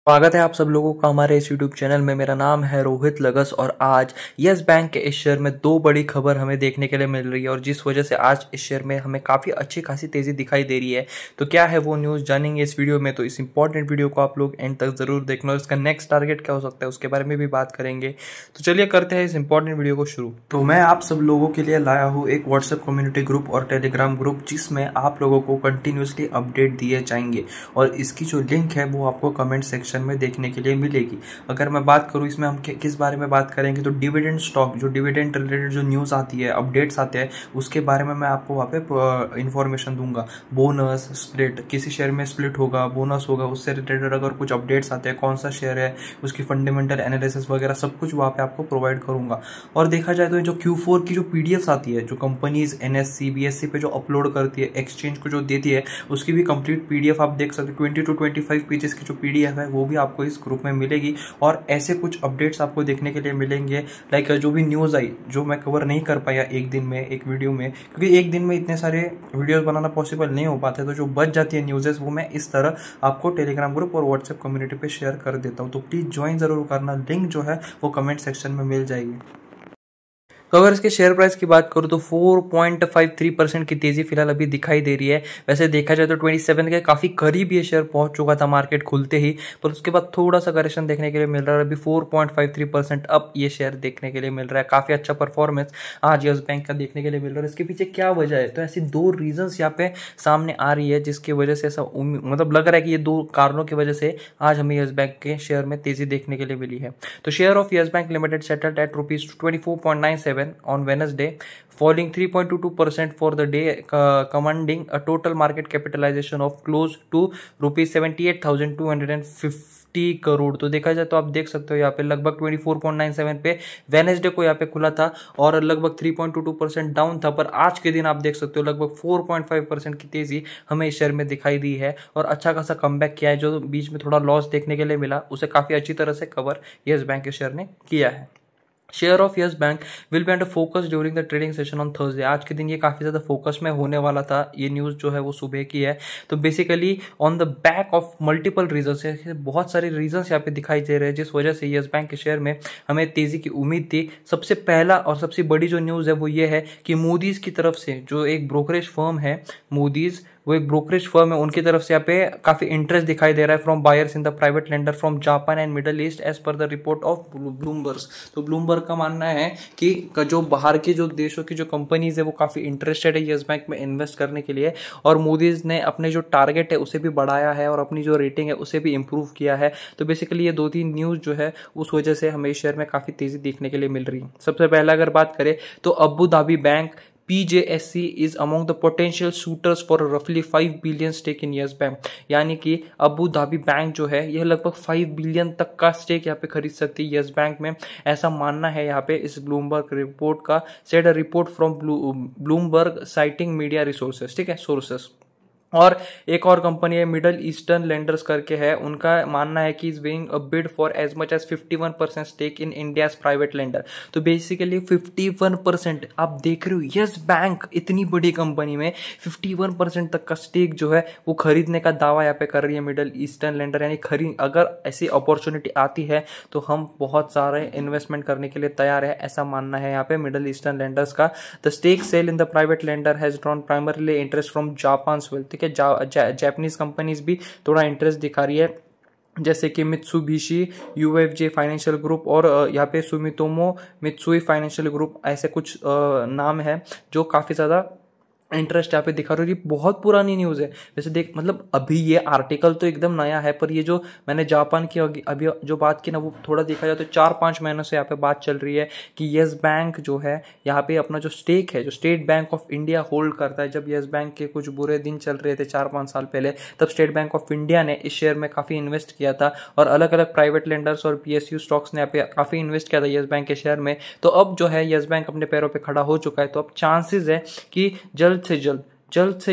स्वागत है आप सब लोगों का हमारे इस YouTube चैनल में। मेरा नाम है रोहित लगस और आज यस बैंक के इस शेयर में दो बड़ी खबर हमें देखने के लिए मिल रही है और जिस वजह से आज इस शेयर में हमें काफ़ी अच्छी खासी तेज़ी दिखाई दे रही है। तो क्या है वो न्यूज़ जानेंगे इस वीडियो में। तो इस इंपॉर्टेंट वीडियो को आप लोग एंड तक ज़रूर देखना और इसका नेक्स्ट टारगेट क्या हो सकता है उसके बारे में भी बात करेंगे। तो चलिए करते हैं इस इंपॉर्टेंट वीडियो को शुरू। तो मैं आप सब लोगों के लिए लाया हूँ एक व्हाट्सएप कम्युनिटी ग्रुप और टेलीग्राम ग्रुप जिसमें आप लोगों को कंटिन्यूसली अपडेट दिए जाएंगे और इसकी जो लिंक है वो आपको कमेंट सेक्शन में देखने के लिए मिलेगी। अगर मैं बात करूं इसमें हम किस बारे में बात करेंगे तो डिविडेंड स्टॉक, जो डिविडेंड रिलेटेड जो न्यूज़ आती है, अपडेट्स आते हैं, उसके बारे में मैं आपको वहाँ पे इन्फॉर्मेशन दूंगा। बोनस स्प्लिट, किसी शेयर में स्प्लिट होगा, बोनस होगा, उससे रिलेटेड अगर कुछ अपडेट्स आते हैं, कौन सा शेयर है, उसकी फंडामेंटल एनालिसिस वगैरह सब कुछ वहाँ पे आपको प्रोवाइड करूंगा। और देखा जाए तो जो Q4 की जो पीडीएफ आती है, जो कंपनीज NSE BSE पे जो अपलोड करती है, एक्सचेंज को जो देती है, उसकी भी कंप्लीट पीडीएफ आप देख सकते हो। 20 to 25 पेजेस की जो पीडीएफ है वो भी आपको इस ग्रुप में मिलेगी और ऐसे कुछ अपडेट्स आपको देखने के लिए मिलेंगे। लाइक जो भी न्यूज़ आई जो मैं कवर नहीं कर पाया एक दिन में एक वीडियो में, क्योंकि एक दिन में इतने सारे वीडियोस बनाना पॉसिबल नहीं हो पाते, तो जो बच जाती है न्यूज़ेस वो मैं इस तरह आपको टेलीग्राम ग्रुप और व्हाट्सएप कम्युनिटी पे शेयर कर देता हूँ। तो प्लीज़ ज्वाइन ज़रूर करना, लिंक जो है वो कमेंट सेक्शन में मिल जाएगी। तो अगर इसके शेयर प्राइस की बात करूँ तो 4.53% की तेजी फिलहाल अभी दिखाई दे रही है। वैसे देखा जाए तो 27 के काफ़ी करीब ये शेयर पहुंच चुका था मार्केट खुलते ही, पर उसके बाद थोड़ा सा करेक्शन देखने के लिए मिल रहा है। अभी 4.53% अब ये शेयर देखने के लिए मिल रहा है। काफ़ी अच्छा परफॉर्मेंस आज यस बैंक का देखने के लिए मिल रहा है। इसके पीछे क्या वजह है, तो ऐसी दो रीजंस यहाँ पे सामने आ रही है जिसकी वजह से ऐसा मतलब लग रहा है कि ये दो कारणों की वजह से आज हमें यस बैंक के शेयर में तेजी देखने के लिए मिली है। तो share of yes bank limited settled at ₹24.97 on Wednesday, falling 3.22% for the day, commanding a total market capitalization of close to ₹78,250 crore. तो देखा जाए तो आप देख सकते हो यहाँ पे लगभग 24.97 पे वेनेसडे को यहाँ पे खुला था और लगभग 3.22% डाउन था, पर आज के दिन आप देख सकते हो लगभग 4.5% की तेजी हमें इस शेयर में दिखाई दी है और अच्छा खासा कमबैक किया है। जो बीच में थोड़ा लॉस देखने के लिए मिला उसे काफी अच्छी तरह से कवर यस बैंक के शेयर ने किया है। Share of yes bank will be under focus during the trading session on Thursday. आज के दिन ये काफ़ी ज़्यादा फोकस में होने वाला था। ये न्यूज़ जो है वो सुबह की है। तो basically on the back of multiple reasons, बहुत सारे रीजंस यहाँ पे दिखाई दे रहे हैं जिस वजह से यस बैंक के शेयर में हमें तेज़ी की उम्मीद थी। सबसे पहला और सबसे बड़ी जो न्यूज़ है वो ये है कि मोदीज़ की तरफ से, जो एक ब्रोकरेज फर्म है मोदीज़, वो एक ब्रोकरेज फर्म है, उनकी तरफ से यहाँ पे काफी इंटरेस्ट दिखाई दे रहा है from buyers in the private lender from Japan and Middle East as per the report of Bloomberg. तो ब्लूमबर्ग का मानना है कि जो बाहर के जो देशों की जो कंपनीज है वो काफी इंटरेस्टेड है यस बैंक में इन्वेस्ट करने के लिए और मोदीज ने अपने जो टारगेट है उसे भी बढ़ाया है और अपनी जो रेटिंग है उसे भी इंप्रूव किया है। तो बेसिकली ये दो तीन न्यूज जो है उस वजह से हमें शेयर में काफी तेजी देखने के लिए मिल रही है। सबसे पहला अगर बात करें तो Abu Dhabi bank PJSC is among the potential suitors for roughly 5 billion stake in yes bank. यानी कि अबू धाबी बैंक जो है यह लगभग 5 बिलियन तक का स्टेक यहाँ पे खरीद सकती है यस बैंक में, ऐसा मानना है यहाँ पे इस ब्लूमबर्ग रिपोर्ट का। Said a report from Bloomberg citing media resources, ठीक है, सोर्सेस। और एक और कंपनी है मिडल ईस्टर्न लेंडर्स करके है, उनका मानना है कि is weighing a bid for as much as 51% stake in India's private lender. तो बेसिकली 51% आप देख रहे हो यस बैंक इतनी बड़ी कंपनी में 51% तक का स्टेक जो है वो खरीदने का दावा यहाँ पे कर रही है मिडल ईस्टर्न लेंडर। यानी अगर ऐसी अपॉर्चुनिटी आती है तो हम बहुत सारे इन्वेस्टमेंट करने के लिए तैयार है, ऐसा मानना है यहाँ पे मिडल ईस्टर्न लेंडर्स का। The stake sale in the private lender has drawn primarily interest from Japan wealth. Japanese companies भी थोड़ा इंटरेस्ट दिखा रही है, जैसे कि मित्सुबिशी UFJ फाइनेंशियल ग्रुप और यहाँ पे सुमितोमो मित्सुई फाइनेंशियल ग्रुप, ऐसे कुछ नाम है जो काफी ज्यादा इंटरेस्ट यहाँ पे दिखा रही है। बहुत पुरानी न्यूज़ है वैसे देख, मतलब अभी ये आर्टिकल तो एकदम नया है, पर ये जो मैंने जापान की अभी जो बात की ना वो थोड़ा देखा जाए तो 4-5 महीनों से यहाँ पे बात चल रही है कि यस बैंक जो है यहाँ पे अपना जो स्टेक है, जो state bank of India hold करता है। जब यस बैंक के कुछ बुरे दिन चल रहे थे 4-5 साल पहले, तब स्टेट बैंक ऑफ इंडिया ने इस शेयर में काफ़ी इन्वेस्ट किया था और अलग अलग प्राइवेट लेंडर्स और PSU स्टॉक्स ने यहाँ पे काफ़ी इन्वेस्ट किया था यस बैंक के शेयर में। तो अब जो है यस बैंक अपने पैरों पर खड़ा हो चुका है, तो अब चांसेस है कि जल्द से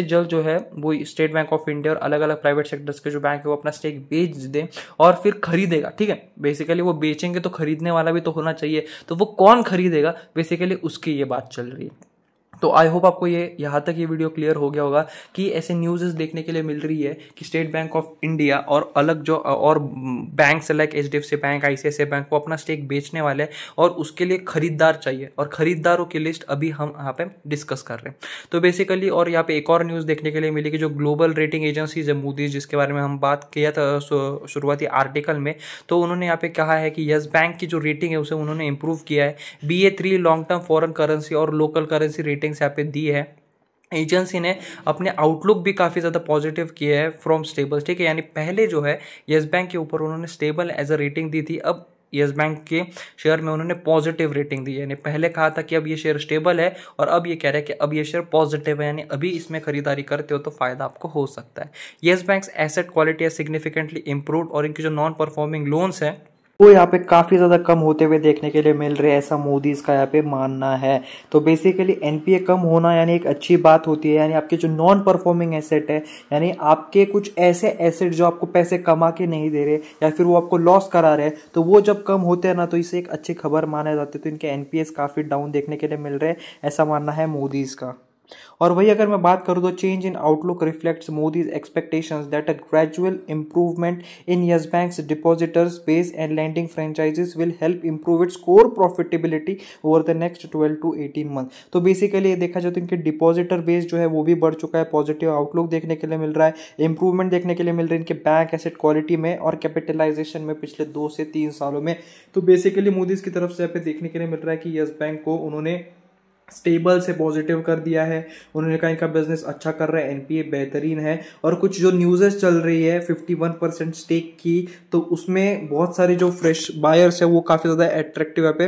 जल्द जो है वो स्टेट बैंक ऑफ इंडिया और अलग अलग प्राइवेट सेक्टर्स के जो बैंक है वो अपना स्टेक बेच दे और फिर खरीदेगा। ठीक है, बेसिकली वो बेचेंगे तो खरीदने वाला भी तो होना चाहिए, तो वो कौन खरीदेगा बेसिकली उसकी ये बात चल रही है। तो आई होप आपको ये यहाँ तक ये वीडियो क्लियर हो गया होगा कि ऐसे न्यूज़ देखने के लिए मिल रही है कि स्टेट बैंक ऑफ इंडिया और अलग जो और banks like HDFC bank, ICICI bank वो अपना स्टेक बेचने वाले हैं और उसके लिए खरीदार चाहिए और खरीदारों की लिस्ट अभी हम यहाँ पे डिस्कस कर रहे हैं। तो बेसिकली और यहाँ पे एक और न्यूज़ देखने के लिए मिली कि जो ग्लोबल रेटिंग एजेंसीज है मूडीज, जिसके बारे में हम बात किया था शुरुआती आर्टिकल में, तो उन्होंने यहाँ पे कहा है कि यस बैंक की जो रेटिंग है उसे उन्होंने इंप्रूव किया है। BA3 long term foreign currency और लोकल करेंसी रेटिंग्स यहाँ पे दी है। एजेंसी ने अपने आउटलुक भी काफ़ी ज़्यादा पॉजिटिव किया है फ्रॉम स्टेबल, ठीक है। यानी पहले जो है यस बैंक के ऊपर उन्होंने स्टेबल एज अ रेटिंग दी थी, अब यस बैंक के शेयर में उन्होंने पॉजिटिव रेटिंग दी है। यानी पहले कहा था कि अब ये शेयर स्टेबल है और अब ये कह रहे हैं कि अब ये शेयर पॉजिटिव है, यानी अभी इसमें खरीदारी करते हो तो फायदा आपको हो सकता है। यस बैंक एसेट क्वालिटी है सिग्निफिकेंटली इंप्रूव्ड और इनके जो नॉन परफॉर्मिंग लोन्स हैं वो यहाँ पे काफी ज्यादा कम होते हुए देखने के लिए मिल रहे हैं, ऐसा मोदीज का यहाँ पे मानना है। तो बेसिकली NPA कम होना यानी एक अच्छी बात होती है, यानी आपके जो नॉन परफॉर्मिंग एसेट है, यानी आपके कुछ ऐसे एसेट जो आपको पैसे कमा के नहीं दे रहे या फिर वो आपको लॉस करा रहे हैं, तो वो जब कम होते हैं ना तो इसे एक अच्छी खबर माने जाते हैं। तो इनके NPAs काफी डाउन देखने के लिए मिल रहे हैं, ऐसा मानना है मोदीज का। और वही अगर मैं बात करूँ तो change in outlook reflects Moody's expectations that a gradual improvement in Yes Bank's depositors base and lending franchises will help improve its core profitability over the next 12 to 18 month. तो बेसिकली ये देखा जाए तो इनके डिपॉजिटर बेस जो है वो भी बढ़ चुका है, पॉजिटिव आउटलुक देखने के लिए मिल रहा है, इंप्रूवमेंट देखने के लिए मिल रहा है इनके बैंक एसेट क्वालिटी में और कैपिटलाइजेशन में पिछले 2 से 3 सालों में। तो बेसिकली मोदीज की तरफ से यहाँ पे देखने के लिए मिल रहा है कि यस बैंक को उन्होंने स्टेबल से पॉजिटिव कर दिया है। उन्होंने कहा इनका बिजनेस अच्छा कर रहा है, NPA बेहतरीन है। और कुछ जो न्यूज़ेस चल रही है 51% स्टेक की, तो उसमें बहुत सारे जो फ्रेश बायर्स है वो काफ़ी ज़्यादा अट्रैक्टिव यहाँ पे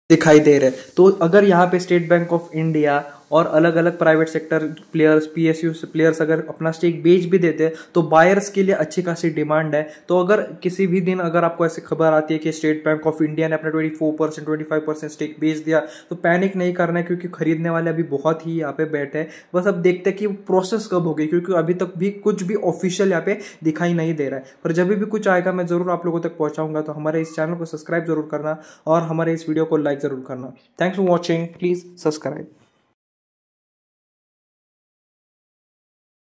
दिखाई दे रहे हैं। तो अगर यहाँ पे स्टेट बैंक ऑफ इंडिया और अलग अलग private sector players, PSU players अगर अपना स्टेक बेच भी देते हैं तो बायर्स के लिए अच्छी खासी डिमांड है। तो अगर किसी भी दिन अगर आपको ऐसी खबर आती है कि स्टेट बैंक ऑफ इंडिया ने अपना 24% 25% स्टेक बेच दिया, तो पैनिक नहीं करना है, क्योंकि खरीदने वाले अभी बहुत ही यहाँ पे बैठे हैं। बस अब देखते हैं कि प्रोसेस कब होगी, क्योंकि अभी तक भी कुछ भी ऑफिशियल यहाँ पे दिखाई नहीं दे रहा है। पर जब भी कुछ आएगा मैं जरूर आप लोगों तक पहुंचाऊंगा। तो हमारे इस चैनल को सब्सक्राइब जरूर करना और हमारे इस वीडियो को लाइक जरूर करना। Thanks for watching, please subscribe.